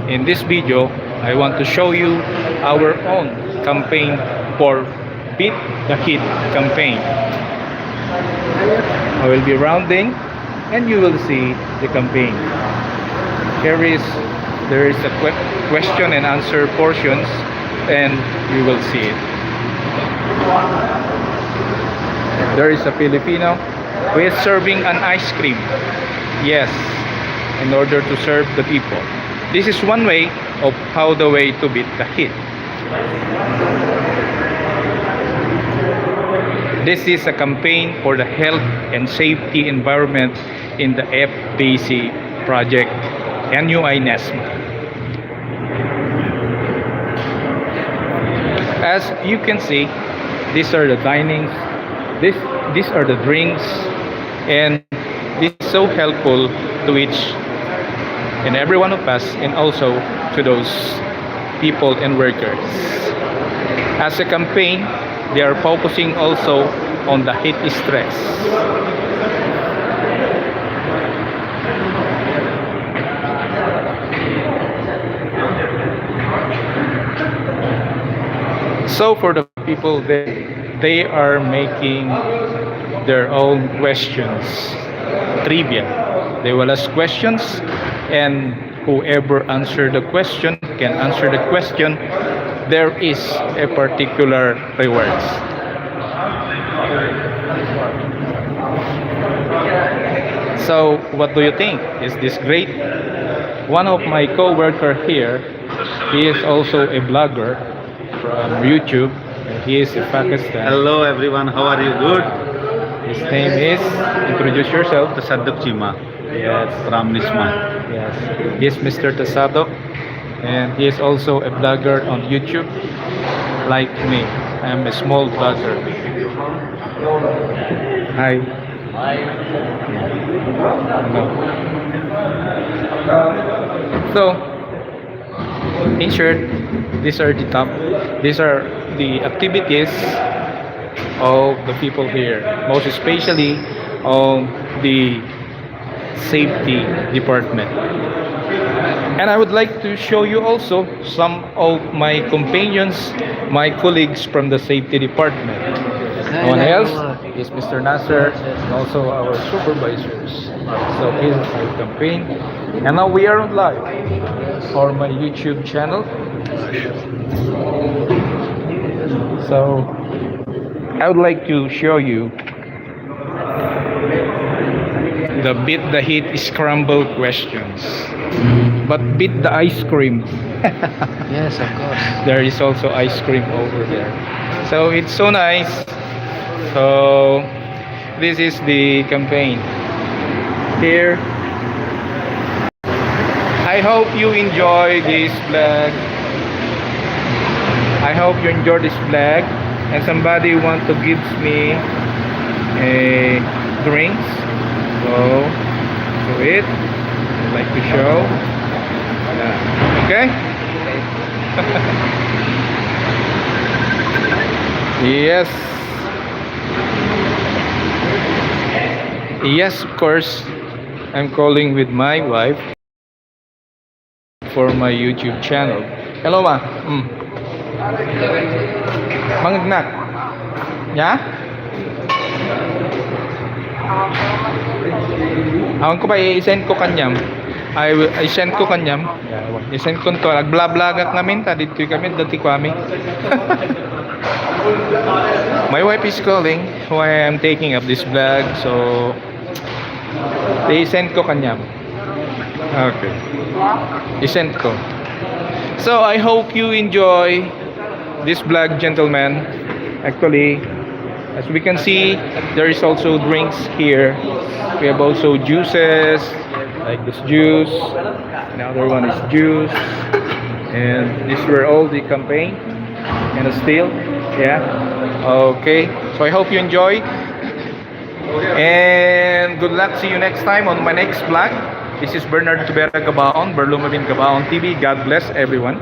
In this video, I want to show you our own campaign for Beat the Heat campaign. I will be rounding and you will see the campaign. There is a question and answer portions and you will see it. There is a Filipino who is serving an ice cream. Yes, in order to serve the people. This is one way of how the way to beat the heat. This is a campaign for the health and safety environment in the FBC project, NUI NESMA. As you can see, these are the dinings, these are the drinks, and this is so helpful to each and every one of us, and also to those people and workers. As a campaign, they are focusing also on the heat stress. So for the people, they are making their own questions, trivia. They will ask questions, and whoever answer the question can answer the question. There is a particular rewards. So what do you think? Is this great? One of my co-worker here, he is also a blogger from YouTube. He is in Pakistan. Hello everyone, how are you? Good? His name is, introduce yourself. Tasaduk Chima. Yes. From Nisma. Yes. He is Mr. Tasadok, and he is also a blogger on YouTube, like me. I am a small blogger. Hi. So, in short, these are the activities of the people here, most especially on the safety department. And I would like to show you also some of my companions, my colleagues from the safety department. No one else is Mr. Nasser, and also our supervisors. So here's our campaign. And now we are on live for my YouTube channel. So I would like to show you the beat the heat scramble questions. But beat the ice cream. Yes, of course. There is also ice cream over there. So it's so nice. So this is the campaign. Here. I hope you enjoy this vlog. I hope you enjoy this vlog. And somebody want to give me a drinks. So do it. I'd like to show. Okay? Yes. Yes, of course. I'm calling with my wife for my YouTube channel. Hello, ma. Mangagnak. Ya? Awan ko ba i-send ko kanyam? I-send ko kanyam. I-send ko to. Nagblablagat namin ta dito kami dati kami. My wife is calling why I'm taking up this vlog, so i-send ko kanyam. Okay. I-send ko. So I hope you enjoy this vlog, gentlemen. Actually, as we can see, there is also drinks here. We have also juices, like this juice. Another one is juice. And these were all the campaign. And still, yeah. Okay. So I hope you enjoy. And good luck. See you next time on my next vlog. This is Bernard Tubera Gabaon, Berlumabin Gabaon TV. God bless everyone.